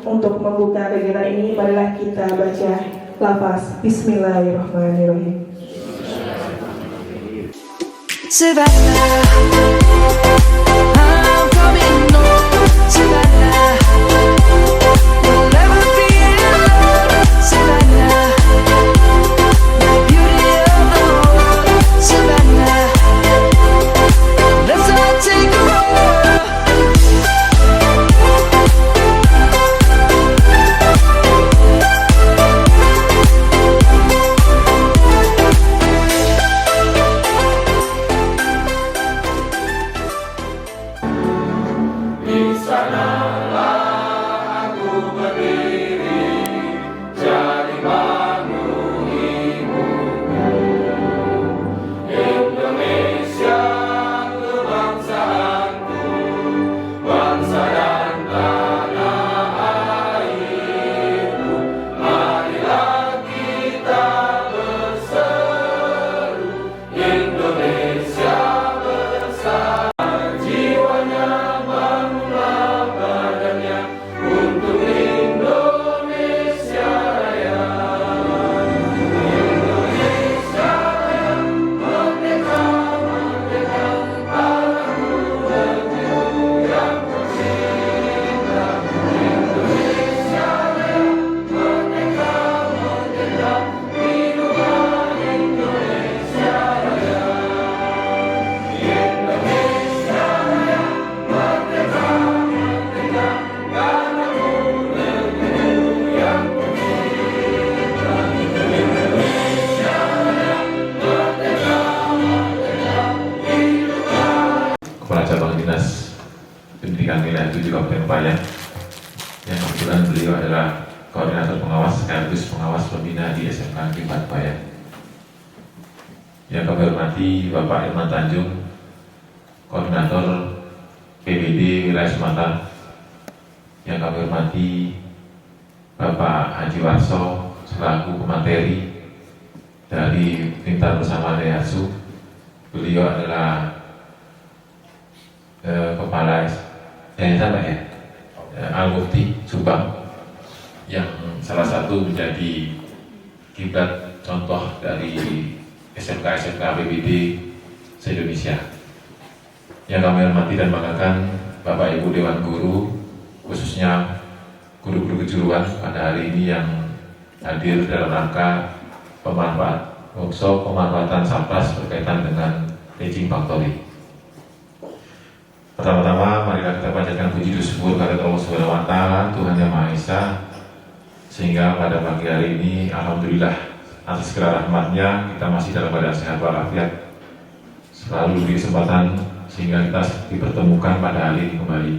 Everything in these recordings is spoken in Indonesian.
Untuk membuka kegiatan ini, marilah kita baca lafaz Bismillahirrahmanirrahim. Savannah, I'm coming home, Savannah. We'll never be alone, Savannah. The beauty of the world, Savannah. Let's all take a roll. Kepala Cabang Dinas Pendidikan Wilayah 7 Kabupaten Payang, yang kebetulan beliau adalah koordinator pengawas sekaligus pengawas pembina di SMK Negeri 4 Payang. Yang kami hormati Bapak Irman Tanjung, koordinator PBD Wilayah Sumatera. Yang kami hormati Bapak Haji Warso selaku pemateri dari Pintar Bersama Dayasu. Beliau adalah kepala Al-Mufti Subang, yang salah satu menjadi kiblat contoh dari SMK PBD se-Indonesia. Yang kami hormati dan banggakan Bapak Ibu Dewan Guru, khususnya guru-guru kejuruan pada hari ini yang hadir dalam rangka workshop pemanfaatan SAPRAS berkaitan dengan Teaching Factory. Pertama-tama, marilah kita panjatkan puji syukur kepada Allah Subhanahu wa Ta'ala, Tuhan Yang Maha Esa, sehingga pada pagi hari ini, alhamdulillah, atas segala rahmat-Nya kita masih dalam keadaan sehat walafiat, selalu diberi kesempatan sehingga kita dipertemukan pada hari ini kembali.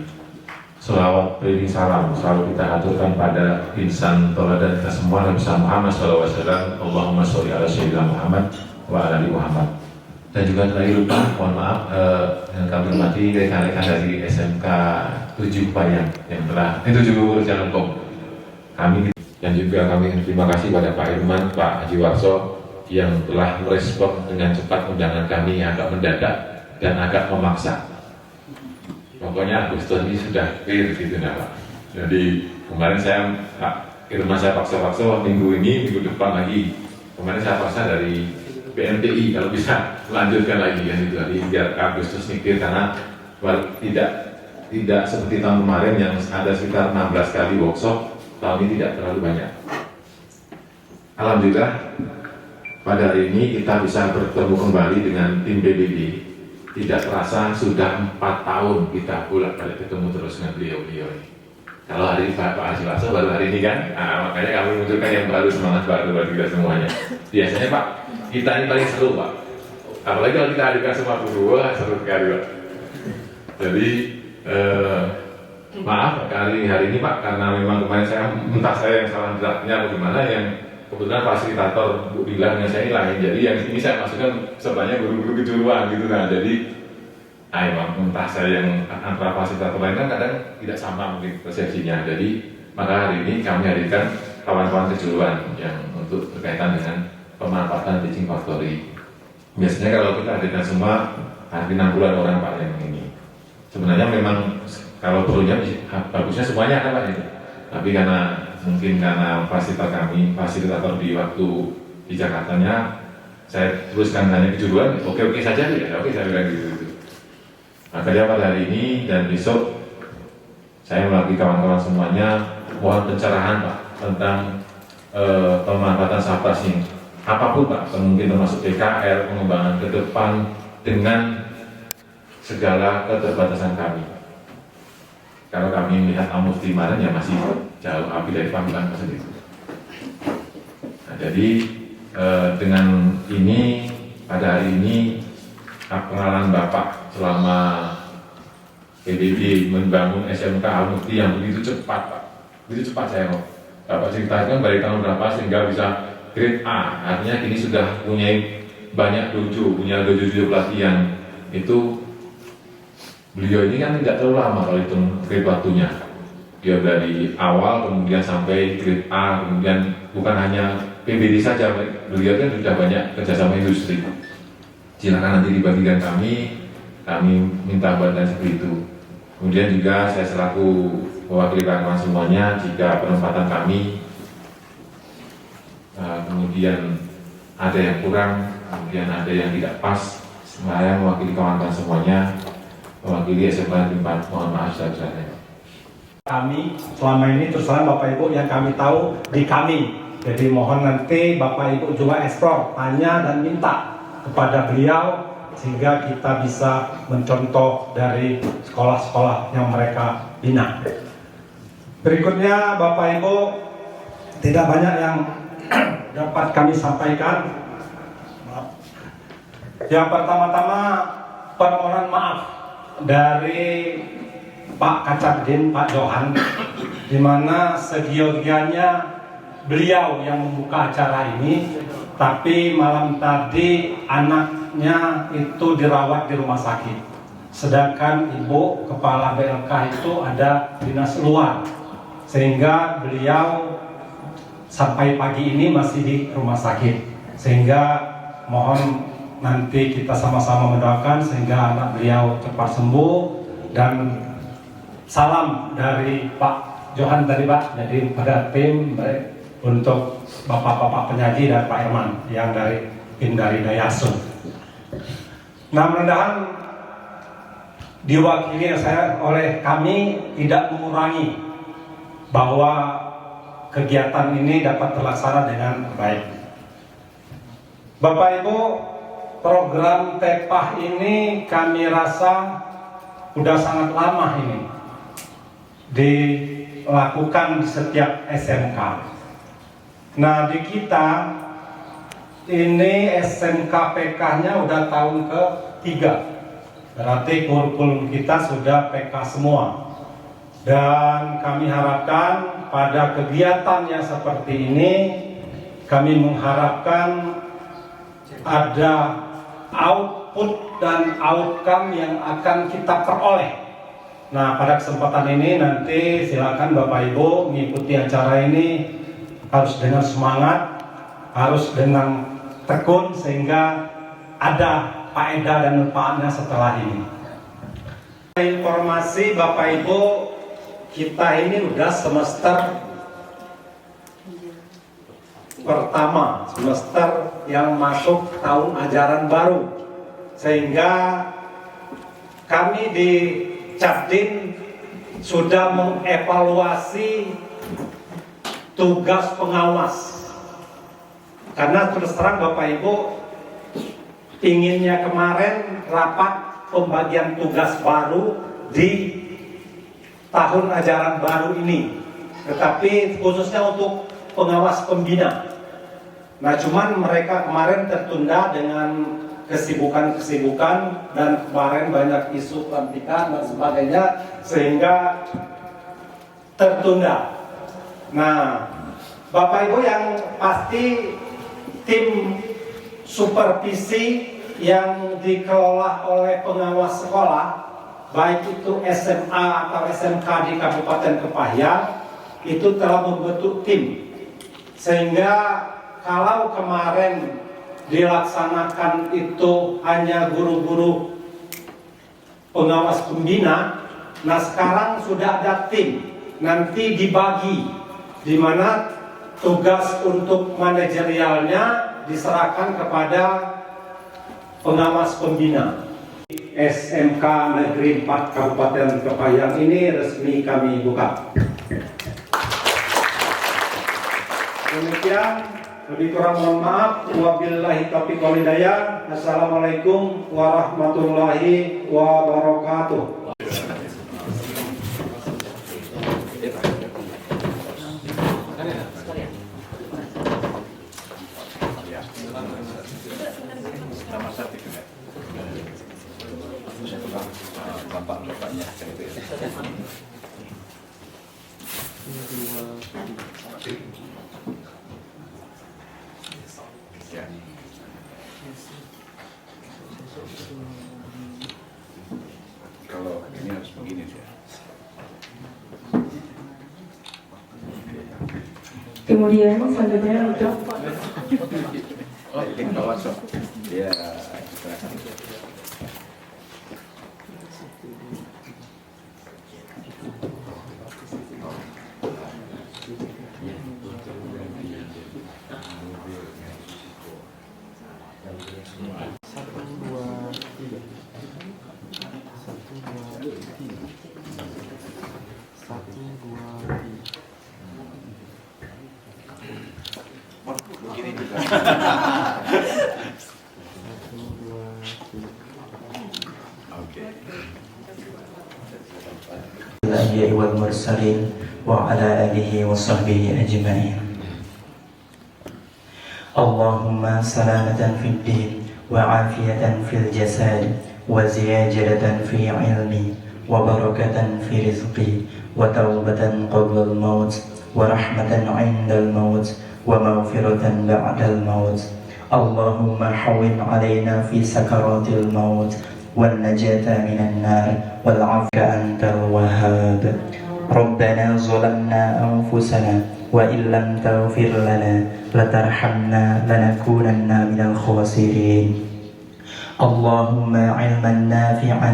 Sholawat beri salam selalu kita aturkan pada insan teladan kita semua, Nabi Muhammad SAW. Allahumma sholli ala sayyidina Muhammad wa ala ali Muhammad. Dan juga tadi lupa, mohon maaf, yang kami hormati rekan-rekan dari SMK 7 Payang yang telah 7 Jalan Kom. Kami dan juga kami terima kasih pada Pak Irman, Pak Haji Warso yang telah merespon dengan cepat undangan kami yang agak mendadak dan agak memaksa. Pokoknya Agustus ini sudah clear gitu nah Pak. Jadi kemarin Pak Irman saya paksa-paksa minggu depan lagi. Kemarin saya paksa dari BMTI kalau bisa melanjutkan lagi ya itu tadi biar Agustus mikir, karena tidak seperti tahun kemarin yang ada sekitar 16 kali workshop, tahun ini tidak terlalu banyak. Alhamdulillah pada hari ini kita bisa bertemu kembali dengan tim BBD. Tidak terasa sudah 4 tahun kita bolak-balik ketemu terus dengan beliau-beliau ini. Kalau hari ini Pak Haji Warso baru hari ini kan, makanya kami munculkan yang baru, semangat baru bagi kita semuanya. Biasanya Pak, kita ini paling seru Pak, apalagi kalau kita hadirkan semua guru, seru sekali Pak. Jadi maaf hari ini Pak, karena memang kemarin entah saya yang salah draftnya atau gimana, yang kebetulan fasilitator Bu bilang yang saya ini lain, jadi yang ini saya masukkan sebanyak guru-guru kejuruan gitu. Nah jadi emang entah saya yang antara fasilitator lain kan kadang tidak sama mungkin persepsinya. Jadi maka hari ini kami hadirkan kawan-kawan kejuruan yang untuk berkaitan dengan pemanfaatan Teaching Factory. Biasanya kalau kita hadirkan semua hampir 60-an orang Pak yang ini. Sebenarnya memang kalau perlunya bagusnya semuanya kan Pak itu. Tapi mungkin karena fasilitator di waktu di Jakartanya, saya teruskan hanya kejuruan, oke saja ya, oke saya bilang gitu. Makanya pada hari ini dan besok saya melalui kawan-kawan semuanya mohon pencerahan Pak tentang pemanfaatan SAPRAS ini. Apapun Pak, mungkin termasuk PKR, pengembangan ke depan dengan segala keterbatasan kami. Kalau kami melihat Amusti kemarin ya masih jauh api dari panggilan sendiri. Nah, jadi dengan ini pada hari ini pengalaman Bapak selama PBB membangun SMK Amusti yang begitu cepat Pak, begitu cepat saya mau. Bapak ceritakan dari tahun berapa sehingga bisa grade A, artinya kini sudah punya banyak punya dojo pelatihan itu. Beliau ini kan tidak terlalu lama kalau hitung grade waktunya. Dia dari awal kemudian sampai grade A, kemudian bukan hanya PBD saja, beliau kan sudah banyak kerjasama industri. Silakan nanti dibagikan kami minta bantuan seperti itu. Kemudian juga saya selaku mewakili kawan-kawan semuanya, jika penempatan kami kemudian ada yang kurang, kemudian ada yang tidak pas, saya mewakili kawan-kawan semuanya, mewakili SMK 4, mohon maaf sebesar-besarnya. Kami selama ini terus terang Bapak Ibu yang kami tahu di kami. Jadi mohon nanti Bapak Ibu juga eksplor, tanya dan minta kepada beliau sehingga kita bisa mencontoh dari sekolah-sekolah yang mereka bina. Berikutnya Bapak Ibu, tidak banyak yang dapat kami sampaikan. Yang pertama-tama permohonan maaf dari Pak Kacabdin, Pak Johan, di mana segianya beliau yang membuka acara ini, tapi malam tadi anaknya itu dirawat di rumah sakit, sedangkan ibu kepala BLK itu ada dinas luar, sehingga beliau sampai pagi ini masih di rumah sakit, sehingga mohon nanti kita sama-sama mendoakan sehingga anak beliau cepat sembuh. Dan salam dari Pak Johan tadi Pak, jadi pada tim untuk Bapak-Bapak penyaji dan Pak Herman yang dari tim dari Dayasun. Nah, mudah-mudahan diwakili saya oleh kami tidak mengurangi bahwa kegiatan ini dapat terlaksana dengan baik. Bapak Ibu, program TEPAH ini kami rasa sudah sangat lama ini dilakukan di setiap SMK. Nah, di kita ini SMK PK-nya udah tahun ke-3. Berarti kurikulum kita sudah PK semua. Dan kami harapkan pada kegiatan yang seperti ini, kami mengharapkan ada output dan outcome yang akan kita peroleh. Nah, pada kesempatan ini nanti silakan Bapak Ibu mengikuti acara ini harus dengan semangat, harus dengan tekun sehingga ada faedah dan manfaatnya setelah ini. Informasi Bapak Ibu, kita ini udah semester pertama, semester yang masuk tahun ajaran baru, sehingga kami di Capdin sudah mengevaluasi tugas pengawas. Karena terus terang Bapak Ibu, inginnya kemarin rapat pembagian tugas baru di tahun ajaran baru ini, tetapi khususnya untuk pengawas pembina. Nah, cuman mereka kemarin tertunda dengan kesibukan dan kemarin banyak isu pelantikan dan sebagainya sehingga tertunda. Nah, Bapak Ibu yang pasti tim supervisi yang dikelola oleh pengawas sekolah, baik itu SMA atau SMK di Kabupaten Kepahyang, itu telah membentuk tim. Sehingga kalau kemarin dilaksanakan itu hanya guru-guru pengawas pembina, nah sekarang sudah ada tim nanti dibagi, di mana tugas untuk manajerialnya diserahkan kepada pengawas pembina. SMK Negeri 4 Kabupaten Kepayang ini resmi kami buka. Demikian, lebih kurang mohon maaf. Wabillahi taufiq wal hidayah. Assalamualaikum warahmatullahi wabarakatuh. Kalau ini harus begini sih. Kemudian selanjutnya untuk Oh, ini bawa sok. Ya, silakan. Begini juga. Oke. الأنبياء والمرسلين وعلى آله وصحبه أجمعين. اللهم سلامة في الدين وعافية في الجسد وزيادة في علمي وبركة في رزقي وتوبة قبل الموت ورحمة عند الموت ومغفرة بعد الموت. اللهم حول علينا في سكرات الموت والنجاة من النار والعفو أنت الوهاب. ربنا ظلمنا أنفسنا وإن لم تغفر لنا لترحمنا لنكونن من الخاسرين. اللهم علما نافعا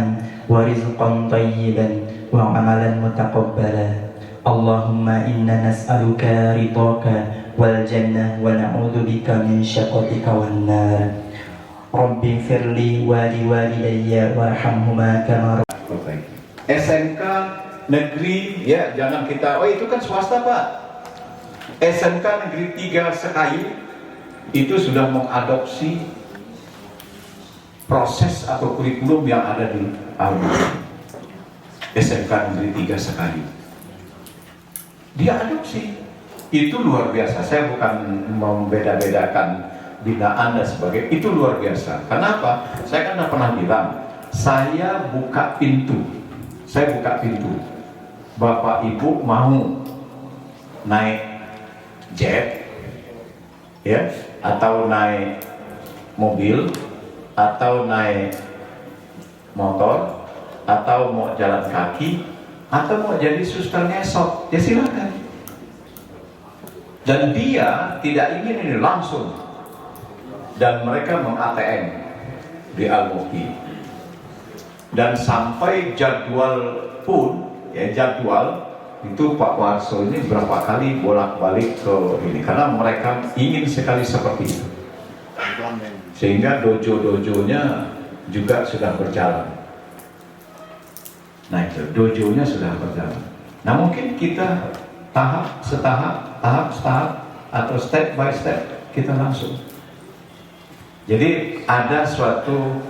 ورزقا طيبا وعملا متقبلا. اللهم إنا نسألك رضاك والجنة ونعوذ بك من شقتك والنار. رب اغفر لي ولوالدي وارحمهما كما SMK Negeri, ya jangan kita, oh itu kan swasta Pak. SMK Negeri 3 Sekayu itu sudah mengadopsi proses atau kurikulum yang ada di SMK Negeri 3 Sekayu. Dia adopsi, itu luar biasa. Saya bukan membeda-bedakan binaan dan sebagainya, itu luar biasa. Kenapa? Saya kan pernah bilang, saya buka pintu. Bapak Ibu mau naik jet, ya, atau naik mobil, atau naik motor, atau mau jalan kaki, atau mau jadi suster ngesot, ya silakan. Dan dia tidak ingin ini langsung. Dan mereka meng-ATM di Al-Muki. Dan sampai jadwal pun, ya jadwal itu Pak Warso ini berapa kali bolak-balik ke ini, karena mereka ingin sekali seperti itu. Sehingga dojo-dojonya juga sudah berjalan. Nah itu, dojonya sudah berjalan. Nah mungkin kita tahap setahap, atau step by step kita langsung. Jadi ada suatu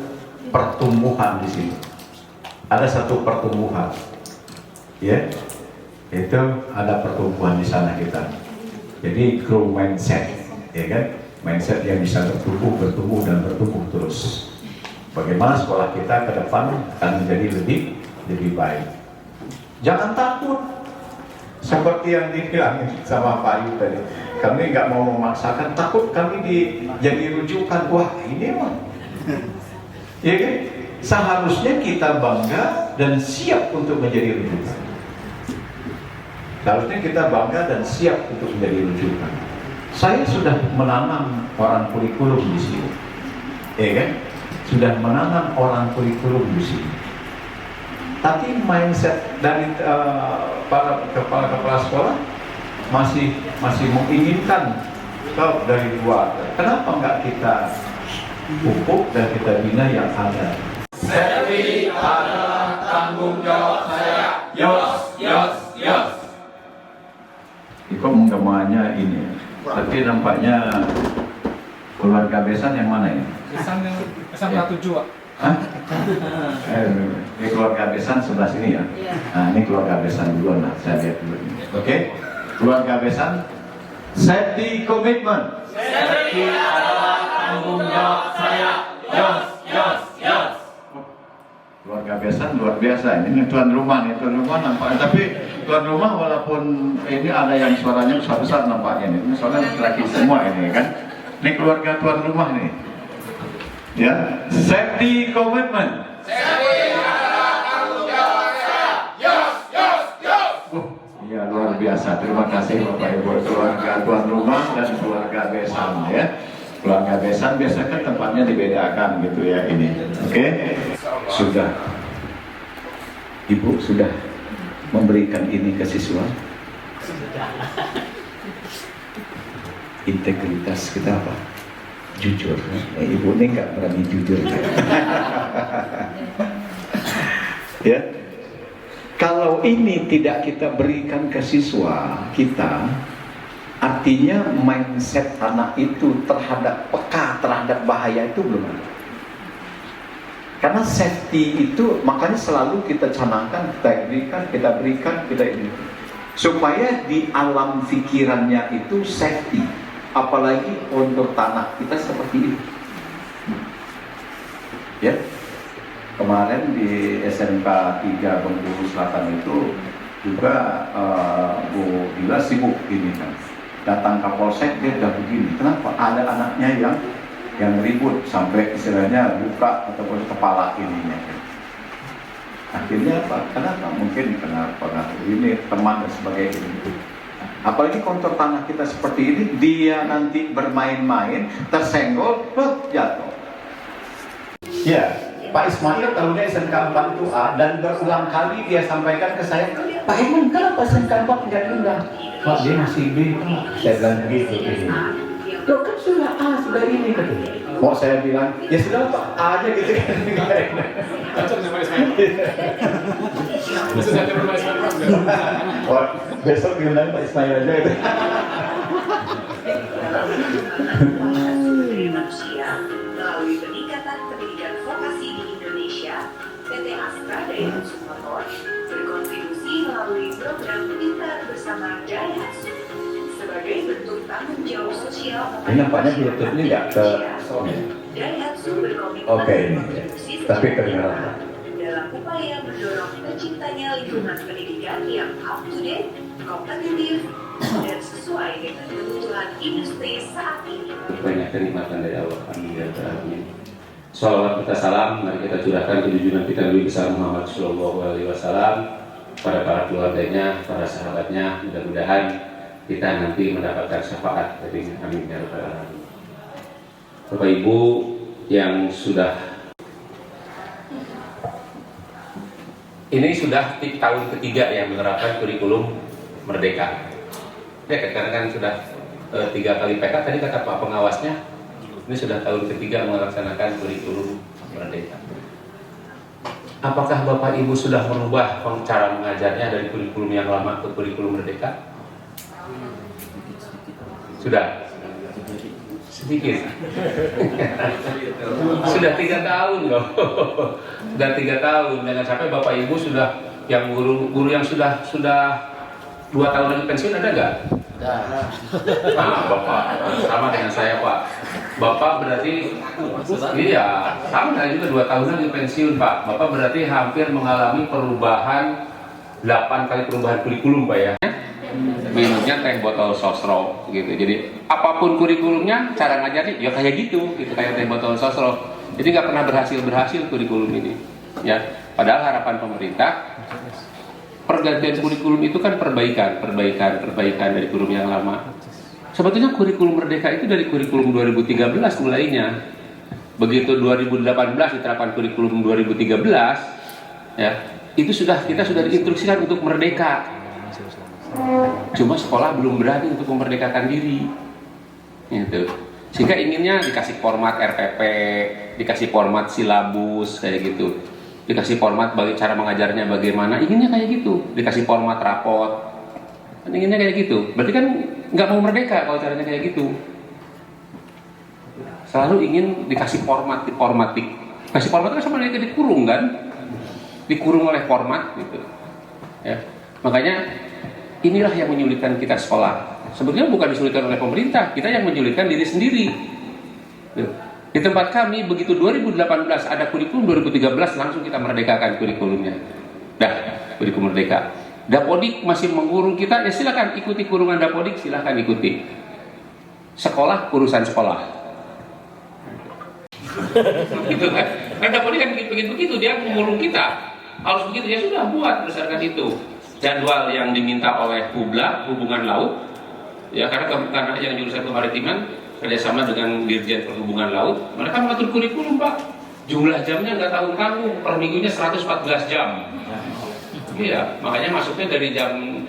pertumbuhan di sini. Ada satu pertumbuhan, ya, itu ada pertumbuhan di sana kita. Jadi grow mindset, ya kan, mindset yang bisa bertumbuh dan bertumbuh terus. Bagaimana sekolah kita ke depan akan menjadi lebih baik. Jangan takut, seperti yang dibilang sama Pak Ayu tadi. Kami nggak mau memaksakan, takut kami jadi rujukan. Wah ini mah, ya kan? Seharusnya kita bangga dan siap untuk menjadi rujukan. Seharusnya kita bangga dan siap untuk menjadi rujukan. Saya sudah menanam orang kurikulum di sini, ya kan? Sudah menanam orang kurikulum di sini. Tapi mindset dari para kepala sekolah masih menginginkan dari luar. Kenapa nggak kita pupuk dan kita bina yang ada? Servi adalah tanggung jawab saya. Yos. Kok menggemanya ini, tapi nampaknya keluarga besan yang mana ini? Besan yang tujuh, Pak. Hah? Ini keluarga besan sebelah sini ya. Nah, ini keluarga besan dulu, nah saya lihat dulu ini. Oke, keluarga besan, safety commitment. Servi adalah tanggung jawab saya. Yos. Keluarga besan luar biasa. Ini tuan rumah nampaknya. Tapi tuan rumah walaupun ini ada yang suaranya besar nampaknya ini. Soalnya laki-laki semua ini kan. Ini keluarga tuan rumah nih. Ya, safety commitment. Iya luar biasa. Terima kasih Bapak Ibu keluarga tuan rumah dan keluarga besan ya. Keluarga besan biasanya kan tempatnya dibedakan gitu ya ini. Oke? Sudah. Ibu sudah memberikan ini ke siswa. Integritas kita apa? Jujur. Ibu ini nggak berani jujur. Ya. Kalau ini tidak kita berikan ke siswa kita, artinya mindset anak itu terhadap peka terhadap bahaya itu belum ada. Karena safety itu makanya selalu kita canangkan, kita berikan ini supaya di alam pikirannya itu safety, apalagi untuk tanah kita seperti ini. Ya. Kemarin di SMK 3 Bengkulu Selatan itu juga Bu Dila sibuk ini kan. Datang Kapolsek dia udah begini. Kenapa? Ada anaknya yang ribut sampai istilahnya buka ataupun kepala ininya. Akhirnya apa? Kenapa? Mungkin karena pengaruh ini teman dan sebagainya. Apalagi kontur tanah kita seperti ini, dia nanti bermain-main, tersenggol, jatuh. Ya. Pak Ismail tahunya SMK 4 itu A dan berulang kali dia sampaikan ke saya, Pak Iman kenapa SMK 4 nggak diundang? Pak dia masih B, Pak. Saya bilang begitu. Loh kan sudah A, sudah ini katanya. Mau saya bilang, ya sudah Pak, A aja gitu kan. Cocok sama Ismail. Bisa saja Pak Ismail. Wah, besok diundang Pak Ismail aja itu. Melalui peningkatan pendidikan vokasi di Indonesia, PT Astra Daya Motor berkontribusi melalui program Pintar Bersama Daihatsu sebagai bentuk tanggung jawab sosial. Ini nampaknya di YouTube ini nggak ke Sony. Daihatsu berkomitmen Oke, tapi kedengaran. dalam upaya mendorong terciptanya lingkungan pendidikan yang up to date, kompetitif, dan sesuai dengan kebutuhan industri saat ini. Banyak kenikmatan dari Allah. Amin. Salawat kita salam, mari kita curahkan ke junjungan kita Nabi besar Muhammad Sallallahu Alaihi Wasallam, pada para keluarganya, para sahabatnya. Mudah-mudahan kita nanti mendapatkan syafaat dari Amin ya Rabbal Alamin. Bapak Ibu yang ini sudah tahun ketiga yang menerapkan kurikulum Merdeka. Ya, karena kan sudah 3 kali PK, tadi kata Pak pengawasnya, ini sudah tahun ketiga melaksanakan kurikulum Merdeka. Apakah Bapak Ibu sudah merubah cara mengajarnya dari kurikulum yang lama ke kurikulum Merdeka? Sudah? Sedikit. Sudah 3 tahun loh. Sudah 3 tahun. Jangan sampai Bapak Ibu sudah, yang guru yang sudah 2 tahun lagi pensiun ada nggak? Nah, Bapak sama dengan saya Pak. Bapak berarti iya sama juga 2 tahun lagi pensiun Pak. Bapak berarti hampir mengalami perubahan 8 kali perubahan kurikulum Pak ya. Minumnya teh botol sosro gitu. Jadi apapun kurikulumnya, cara ngajarnya ya kayak gitu kayak teh botol sosro. Jadi nggak pernah berhasil kurikulum ini. Ya, padahal harapan pemerintah pergantian kurikulum itu kan perbaikan dari kurikulum yang lama. Sebetulnya kurikulum Merdeka itu dari kurikulum 2013 mulainya. Begitu 2018 diterapkan kurikulum 2013, ya itu kita sudah diinstruksikan untuk merdeka. Cuma sekolah belum berani untuk memerdekakan diri. Gitu. Sehingga inginnya dikasih format RPP, dikasih format silabus kayak gitu. Dikasih format bagi cara mengajarnya bagaimana, inginnya kayak gitu. Dikasih format rapot. Kan inginnya kayak gitu. Berarti kan nggak mau merdeka kalau caranya kayak gitu. Selalu ingin dikasih format, diformatik. Kasih format kan sama dengan dikurung kan? Dikurung oleh format gitu. Ya. Makanya inilah yang menyulitkan kita sekolah. Sebetulnya bukan disulitkan oleh pemerintah, kita yang menyulitkan diri sendiri. Di tempat kami begitu 2018 ada kurikulum, 2013 langsung kita merdekakan kurikulumnya. Dah, kurikulum merdeka. Dapodik masih mengurung kita, ya silakan ikuti kurungan Dapodik, silakan ikuti. Sekolah urusan sekolah. Gitu kan? Karena Dapodik kan begitu, dia mengurung kita. Harus begitu, ya sudah buat berdasarkan itu. Jadwal yang diminta oleh Hubla, hubungan laut, ya karena yang jurusan kemaritiman kerjasama dengan Dirjen Perhubungan Laut, mereka mengatur kurikulum Pak. Jumlah jamnya nggak tanggung-tanggung, per minggunya 114 jam. Iya, makanya masuknya dari jam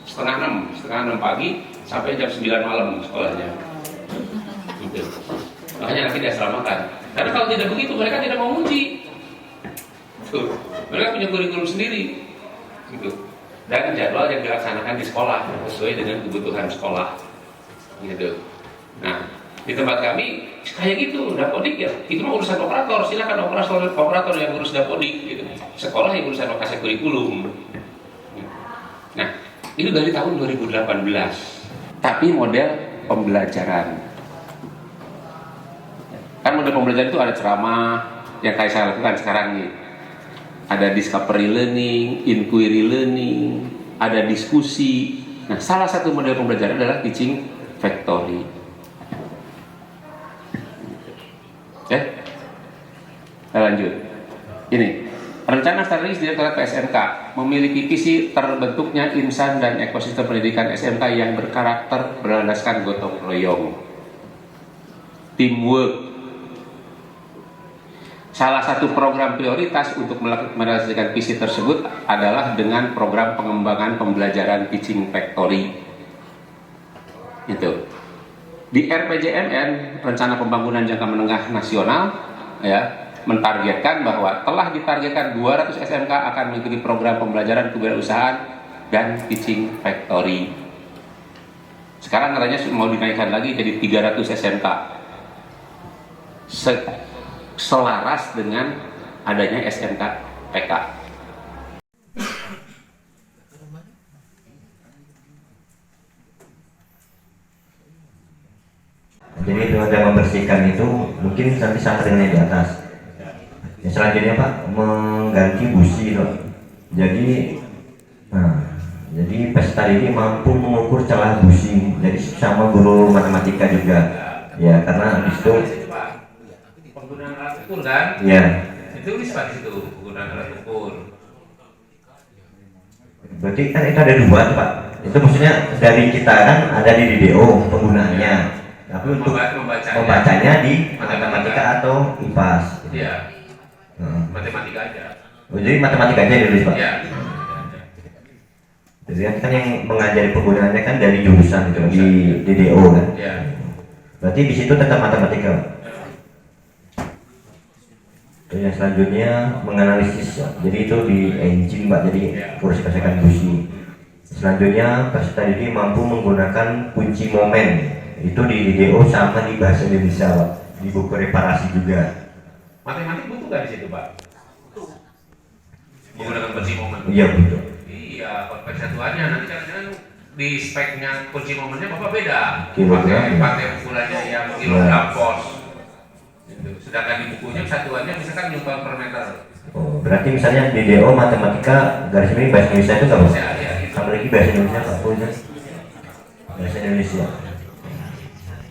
setengah 6 pagi sampai jam 9 malam sekolahnya. Gitu. Makanya nanti dia selamatkan. Karena kalau tidak begitu mereka tidak mau uji. Tuh, mereka punya kurikulum sendiri. Gitu. Dan jadwal yang dilaksanakan di sekolah sesuai dengan kebutuhan sekolah. Gitu. Nah, di tempat kami kayak gitu, Dapodik ya, itu mah urusan operator, silakan operator yang urus Dapodik gitu. Sekolah yang urusan lokasi kurikulum. Nah, itu dari tahun 2018. Tapi model pembelajaran. Kan model pembelajaran itu ada ceramah yang kayak saya lakukan sekarang nih. Ada discovery learning, inquiry learning, ada diskusi. Nah, salah satu model pembelajaran adalah teaching factory. Oke, lanjut. Ini rencana strategis Direktorat PSMK memiliki visi terbentuknya insan dan ekosistem pendidikan SMK yang berkarakter berlandaskan gotong royong, teamwork. Salah satu program prioritas untuk merealisasikan visi tersebut adalah dengan program pengembangan pembelajaran teaching factory. Itu. Di RPJMN, Rencana Pembangunan Jangka Menengah Nasional, ya, mentargetkan bahwa telah ditargetkan 200 SMK akan mengikuti program pembelajaran kewirausahaan dan teaching factory. Sekarang katanya mau dinaikkan lagi jadi 300 SMK. Selaras dengan adanya SMK PK. Jadi dengan membersihkan itu mungkin nanti sama dengan yang di atas. Yang selanjutnya Pak, mengganti busi Pak. Jadi peserta ini mampu mengukur celah busi. Jadi sama guru matematika juga. Ya karena di situ penggunaan alat ukur kan? Ya. Itu tulis Pak di situ penggunaan alat ukur. Berarti kan itu ada dua tuh Pak. Itu maksudnya dari kita kan ada di DDO penggunaannya. Tapi untuk membacanya di matematika atau IPAS. Iya. Matematika aja. Jadi matematika aja ditulis Pak. Iya. Jadi kan yang mengajari penggunaannya kan dari jurusan itu di DDO kan. Iya. Berarti di situ tetap matematika. Yang selanjutnya menganalisis, jadi itu di engine Mbak, jadi kursi pasokan busi. Selanjutnya peserta didik mampu menggunakan kunci momen, itu di DDO sama di bahasa Indonesia Pak, di buku reparasi juga. Matematik butuh nggak di situ Pak? Menggunakan kunci momen. Iya betul. Iya, konteks satuannya nanti kadang-kadang di speknya kunci momennya Bapak beda. Kilogram. Pakai ukurannya yang kilogram pos. Sedangkan di bukunya satuannya misalkan Newton per meter. Oh, berarti misalnya di DO matematika garis miring bahasa Indonesia itu nggak Pak? Sama lagi bahasa Indonesia Pak, bahasa Indonesia.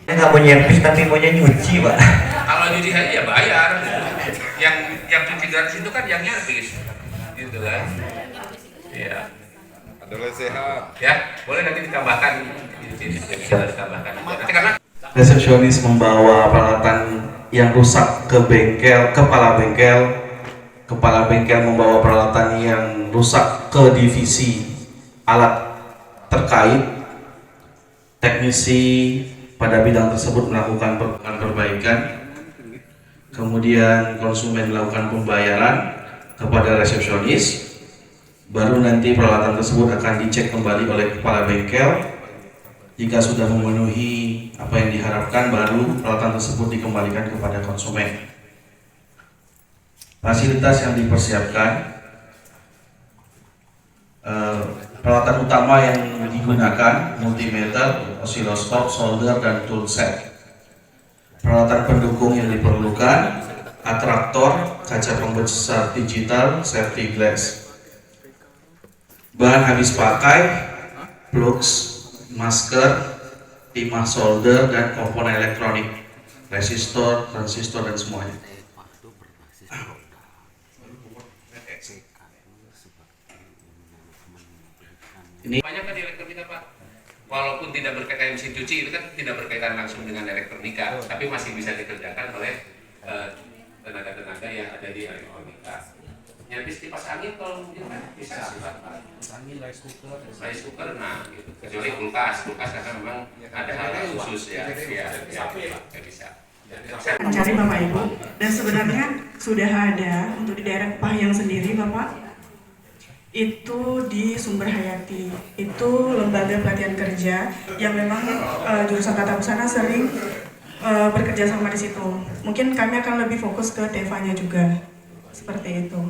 Saya nggak mau nyervis tapi maunya nyuci Pak. Kalau nyuci aja ya bayar. Yang cuci gratis itu kan yang nyervis, gitu kan? Iya. Adalah sehat. Ya, boleh nanti ditambahkan. Bisa ditambahkan. Nanti karena resepsionis membawa peralatan yang rusak ke bengkel, kepala bengkel, kepala bengkel membawa peralatan yang rusak ke divisi alat terkait, teknisi pada bidang tersebut melakukan perbaikan, kemudian konsumen melakukan pembayaran kepada resepsionis, baru nanti peralatan tersebut akan dicek kembali oleh kepala bengkel. Jika sudah memenuhi apa yang diharapkan, baru peralatan tersebut dikembalikan kepada konsumen. Fasilitas yang dipersiapkan, peralatan utama yang digunakan multimeter, osiloskop, solder, dan tool set. Peralatan pendukung yang diperlukan, atraktor, kaca pembesar digital, safety glass. Bahan habis pakai, plugs, masker, timah solder, dan komponen elektronik, resistor, transistor, dan semuanya. Ini banyak kan di elektronika Pak, walaupun tidak berkaitan mesin cuci, itu kan tidak berkaitan langsung dengan elektronika, tapi masih bisa dikerjakan oleh tenaga-tenaga yang ada di elektronika. Nyabis kipas angin kalau mungkin kan bisa Pak. Angin, rice cooker, nah gitu. Kecuali kulkas karena memang ada hal khusus ya bisa. Mencari Bapak Ibu, dan sebenarnya sudah ada untuk di daerah Pahayang sendiri Bapak, itu di Sumber Hayati, itu lembaga pelatihan kerja yang memang jurusan tata busana sering bekerja sama di situ. Mungkin kami akan lebih fokus ke TEVA-nya juga, seperti itu.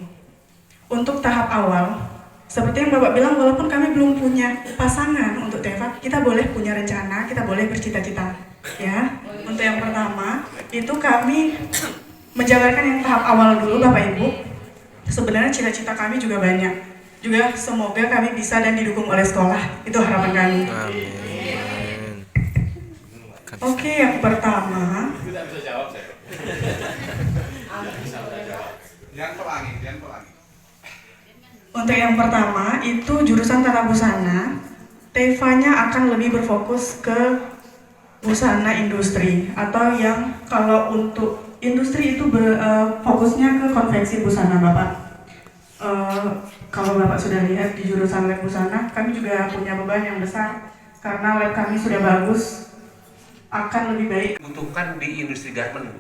Untuk tahap awal, seperti yang Bapak bilang, walaupun kami belum punya pasangan untuk TEVA, kita boleh punya rencana, kita boleh bercita-cita. Ya, untuk yang pertama, itu kami menjalankan yang tahap awal dulu Bapak Ibu. Sebenarnya cita-cita kami juga banyak. Juga semoga kami bisa dan didukung oleh sekolah, itu harapan kami. Oke, yang pertama. Untuk yang pertama itu jurusan tata busana, TEVA-nya akan lebih berfokus ke busana industri, atau yang kalau untuk industri itu fokusnya ke konveksi busana Bapak. Kalau Bapak sudah lihat di jurusan lab busana, kami juga punya beban yang besar karena lab kami sudah bagus, akan lebih baik. Butuhkan di industri garment.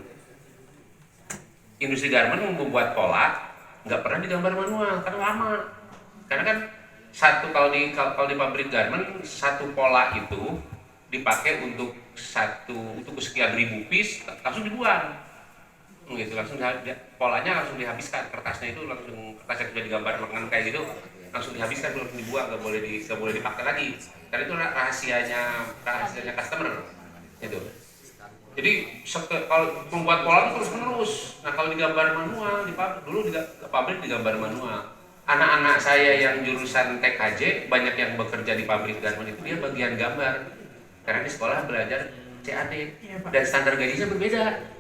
Industri garment membuat pola nggak pernah digambar manual karena lama. Karena kan kalau di pabrik garment satu pola itu dipakai untuk sekian ribu piece langsung dibuang. Gitu, polanya langsung dihabiskan, kertasnya itu langsung, kertas yang sudah digambar lengan kayak gitu langsung dihabiskan, langsung dibuang, nggak boleh dipakai lagi, karena itu rahasianya customer itu. Jadi kalau membuat pola itu terus menerus. Nah kalau digambar manual di pabrik digambar manual. Anak-anak saya yang jurusan TKJ banyak yang bekerja di pabrik garment itu dia bagian gambar, karena di sekolah belajar CAD dan standar gajinya berbeda.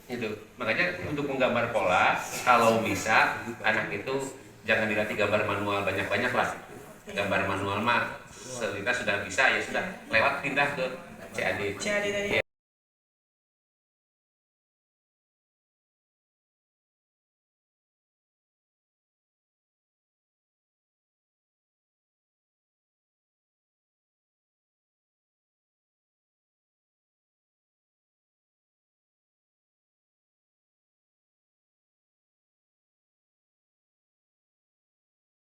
Itu makanya untuk menggambar pola kalau bisa anak itu jangan dilatih gambar manual banyak-banyak lah. Gambar manual mah kita sudah bisa ya sudah lewat pindah ke CAD.